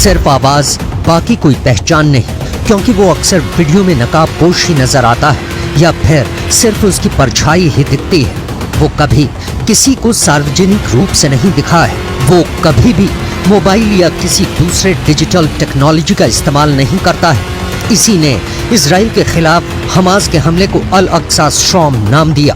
सिर्फ आवाज, बाकी कोई पहचान नहीं, क्योंकि वो अक्सर वीडियो में नकाबपोश ही नजर आता है या फिर सिर्फ उसकी परछाई ही दिखती है। वो कभी किसी को सार्वजनिक रूप से नहीं दिखा है। वो कभी भी मोबाइल या किसी दूसरे डिजिटल टेक्नोलॉजी का इस्तेमाल नहीं करता है। इसी ने इजराइल के खिलाफ हमास के हमले को अल अक्सा शॉम नाम दिया।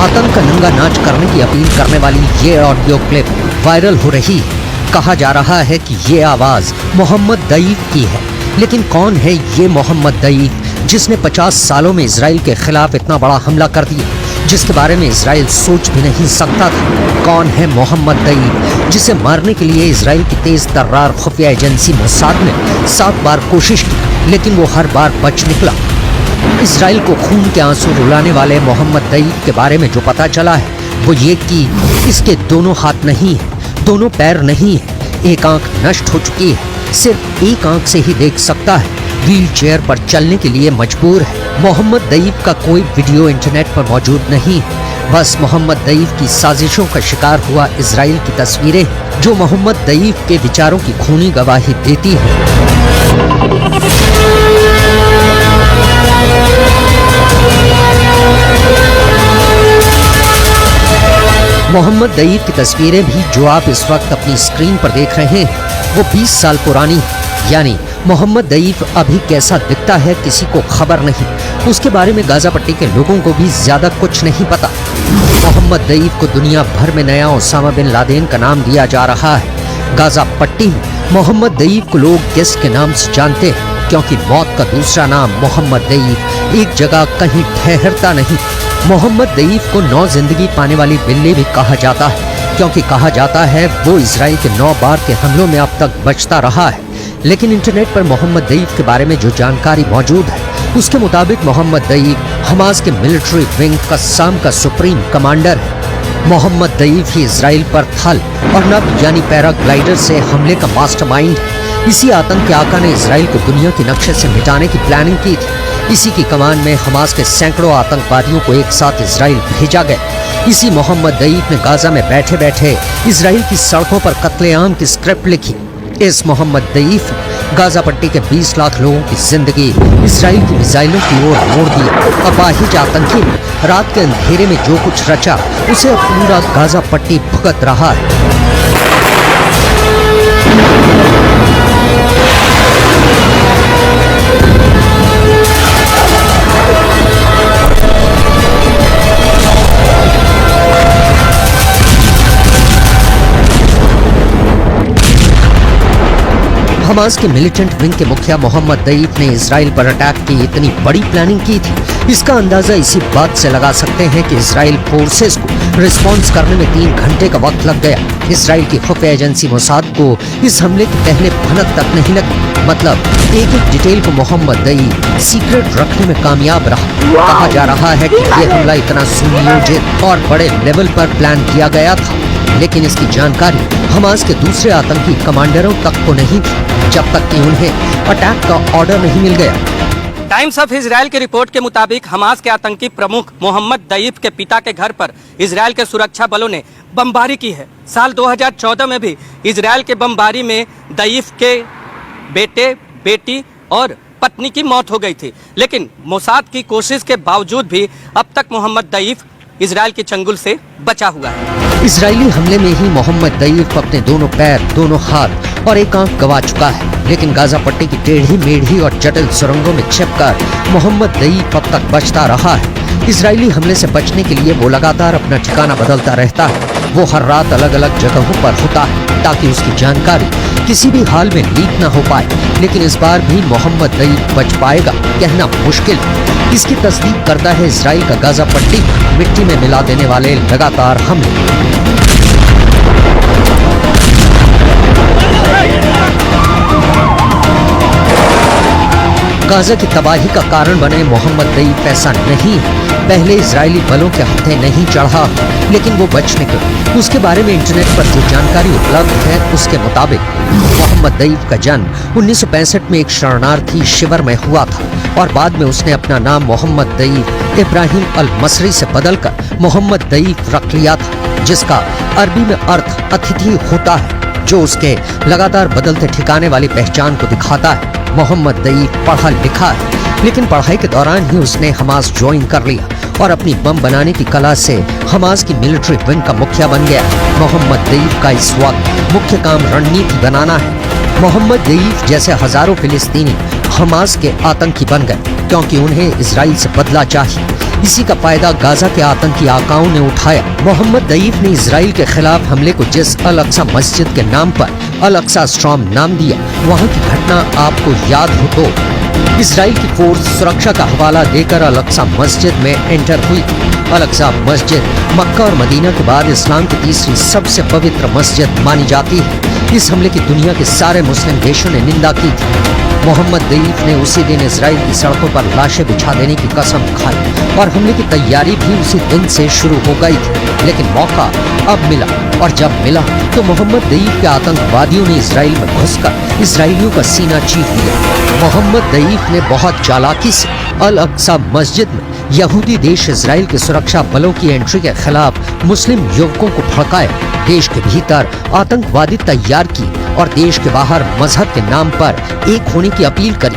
आतंक का नंगा नाच करने की अपील करने वाली ये ऑडियो क्लिप वायरल हो रही है। कहा जा रहा है कि ये आवाज मोहम्मद दईफ की है, लेकिन कौन है ये मोहम्मद दईफ जिसने 50 सालों में इजराइल के खिलाफ इतना बड़ा हमला कर दिया, जिसके बारे में इजराइल सोच भी नहीं सकता था। कौन है मोहम्मद दईफ जिसे मारने के लिए इजराइल की तेज तर्रार खुफिया एजेंसी मोसाद ने 7 बार कोशिश की, लेकिन वो हर बार बच निकला। इजराइल को खून के आंसू रुलाने वाले मोहम्मद दईफ के बारे में जो पता चला है वो ये कि इसके दोनों हाथ नहीं है, दोनों पैर नहीं है, एक आंख नष्ट हो चुकी है, सिर्फ एक आंख से ही देख सकता है, व्हील चेयर पर चलने के लिए मजबूर है। मोहम्मद दईफ का कोई वीडियो इंटरनेट पर मौजूद नहीं है। बस मोहम्मद दईफ की साजिशों का शिकार हुआ इजराइल की तस्वीरें जो मोहम्मद दईफ के विचारों की खूनी गवाही देती है। मोहम्मद दईफ की तस्वीरें भी जो आप इस वक्त अपनी स्क्रीन पर देख रहे हैं वो 20 साल पुरानी है। यानी मोहम्मद दईफ अभी कैसा दिखता है किसी को खबर नहीं। उसके बारे में गाजा पट्टी के लोगों को भी ज्यादा कुछ नहीं पता। मोहम्मद दईफ को दुनिया भर में नया ओसामा बिन लादेन का नाम दिया जा रहा है। गाजा पट्टी में मोहम्मद दईफ को लोग किस के नाम से जानते हैं, क्योंकि मौत का दूसरा नाम मोहम्मद दईफ एक जगह कहीं ठहरता नहीं। मोहम्मद दईफ को 9 जिंदगी पाने वाली बिल्ली भी कहा जाता है, क्योंकि कहा जाता है वो इजराइल के 9 बार के हमलों में अब तक बचता रहा है। लेकिन इंटरनेट पर मोहम्मद दईफ के बारे में जो जानकारी मौजूद है उसके मुताबिक मोहम्मद दईफ हमास के मिलिट्री विंग कस्साम का सुप्रीम कमांडर है। मोहम्मद दईफ ही इजराइल पर थल और नभ यानी पैराग्लाइडर से हमले का मास्टरमाइंड है। इसी आतंक के आका ने इजराइल को दुनिया के नक्शे से मिटाने की प्लानिंग की थी। इसी की कमान में हमास के सैकड़ों आतंकवादियों को एक साथ इजराइल भेजा गया। इसी मोहम्मद दईफ ने गाजा में बैठे बैठे इजराइल की सड़कों पर कत्लेआम की स्क्रिप्ट लिखी। इस मोहम्मद दईफ ने गाजा पट्टी के 20 लाख लोगों की जिंदगी इजराइल की मिसाइलों की ओर मोड़ दी। अपाहिज आतंकी ने रात के अंधेरे में जो कुछ रचा उसे अब पूरा गाजा पट्टी भुगत रहा है। हमास के मिलिटेंट विंग के मुखिया मोहम्मद दईफ ने इजराइल पर अटैक की इतनी बड़ी प्लानिंग की थी, इसका अंदाजा इसी बात से लगा सकते हैं कि इजराइल फोर्सेस को रिस्पॉन्स करने में 3 घंटे का वक्त लग गया। इजराइल की खुफिया एजेंसी मोसाद को इस हमले की पहले भनक तक नहीं लगी। मतलब एक एक डिटेल को मोहम्मद दईफ सीक्रेट रखने में कामयाब रहा। कहा जा रहा है कि यह हमला इतना सुनियोजित और बड़े लेवल पर प्लान किया गया था, लेकिन इसकी जानकारी हमास के दूसरे आतंकी कमांडरों तक को नहीं थी जब तक कि उन्हें अटैक का ऑर्डर नहीं मिल गया। टाइम्स ऑफ इजराइल की रिपोर्ट के मुताबिक हमास के आतंकी प्रमुख मोहम्मद दईफ के पिता के घर पर इजराइल के सुरक्षा बलों ने बमबारी की है। साल 2014 में भी इजराइल के बमबारी में दईफ के बेटे, बेटी और पत्नी की मौत हो गई थी, लेकिन मोसाद की कोशिश के बावजूद भी अब तक मोहम्मद दईफ इजराइल के चंगुल से बचा हुआ है। इजरायली हमले में ही मोहम्मद दईफ अपने दोनों पैर, दोनों हाथ और एक आंख गवा चुका है, लेकिन गाजा पट्टी की टेढ़ी मेढ़ी और जटिल सुरंगों में छिपकर मोहम्मद दईफ अब तक बचता रहा है। इजरायली हमले से बचने के लिए वो लगातार अपना ठिकाना बदलता रहता है। वो हर रात अलग अलग जगहों पर होता है ताकि उसकी जानकारी किसी भी हाल में लीक न हो पाए, लेकिन इस बार भी मोहम्मद दईफ बच पाएगा कहना मुश्किल है। इसकी तस्दीक करता है इजराइल का गाजा पट्टी मिट्टी में मिला देने वाले लगातार हमले। गाजा की तबाही का कारण बने मोहम्मद दईफ ऐसा नहीं है। पहले इजरायली बलों के हत्थे नहीं चढ़ा, लेकिन वो बच निकला। उसके बारे में इंटरनेट पर जो जानकारी उपलब्ध है उसके मुताबिक मोहम्मद दईफ का जन्म 1965 में एक शरणार्थी शिविर में हुआ था और बाद में उसने अपना नाम मोहम्मद दईफ इब्राहिम अल मसरी से बदलकर मोहम्मद दईफ रख लिया था, जिसका अरबी में अर्थ अतिथि होता है, जो उसके लगातार बदलते ठिकाने वाली पहचान को दिखाता है। मोहम्मद दईफ पढ़ा लिखा है, लेकिन पढ़ाई के दौरान ही उसने हमास ज्वाइन कर लिया और अपनी बम बनाने की कला से हमास की मिलिट्री विंग का मुखिया बन गया। मोहम्मद दईफ का इस वक्त मुख्य काम रणनीति बनाना है। मोहम्मद दईफ जैसे हजारों फिलिस्तीनी हमास के आतंकी बन गए क्योंकि उन्हें इजराइल से बदला चाहिए। इसी का फायदा गाजा के आतंकी आकाओं ने उठाया। मोहम्मद दईफ ने इजराइल के खिलाफ हमले को जिस अल अक्सा मस्जिद के नाम पर अल अक्सा स्टॉर्म नाम दिया, वहाँ की घटना आपको याद हो तो इजराइल की फोर्स सुरक्षा का हवाला देकर अल अक्सा मस्जिद में एंटर हुई। अल अक्सा मस्जिद मक्का और मदीना के बाद इस्लाम की तीसरी सबसे पवित्र मस्जिद मानी जाती है। इस हमले की दुनिया के सारे मुस्लिम देशों ने निंदा की थी। मोहम्मद दईफ ने उसी दिन इजराइल की सड़कों पर लाशें बिछा देने की कसम खाई और हमले की तैयारी भी उसी दिन से शुरू हो गई थी। लेकिन मौका अब मिला और जब मिला तो मोहम्मद दईफ के आतंकवादियों ने इजराइल में घुसकर इजरायलियों का सीना चीर दिया। मोहम्मद दईफ ने बहुत चालाकी से अल अक्सा मस्जिद में यहूदी देश इजराइल के सुरक्षा बलों की एंट्री के खिलाफ मुस्लिम युवकों को भड़काया, देश के भीतर आतंकवादी तैयार की और देश के बाहर मजहब के नाम पर एक होने की अपील करी।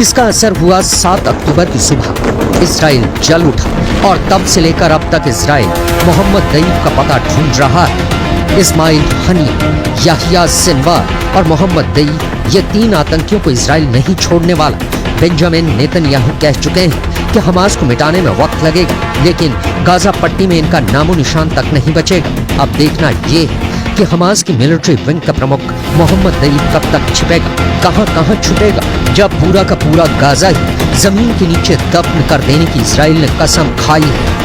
इसका असर हुआ 7 अक्टूबर की सुबह इजराइल जल उठा और तब से लेकर अब तक इजराइल मोहम्मद दईफ का पता ढूंढ रहा है। इस्माइल हनिया, याहिया सिनवार और मोहम्मद दईफ, ये 3 आतंकियों को इजराइल नहीं छोड़ने वाला। बेंजामिन नेतन्याहू कह चुके हैं कि हमास को मिटाने में वक्त लगेगा, लेकिन गाजा पट्टी में इनका नामो निशान तक नहीं बचेगा। अब देखना ये है कि हमास की मिलिट्री विंग का प्रमुख मोहम्मद दईफ कब तक छिपेगा, कहां छुपेगा, जब पूरा का पूरा गाजा ही जमीन के नीचे दफन कर देने की इजराइल ने कसम खाई है।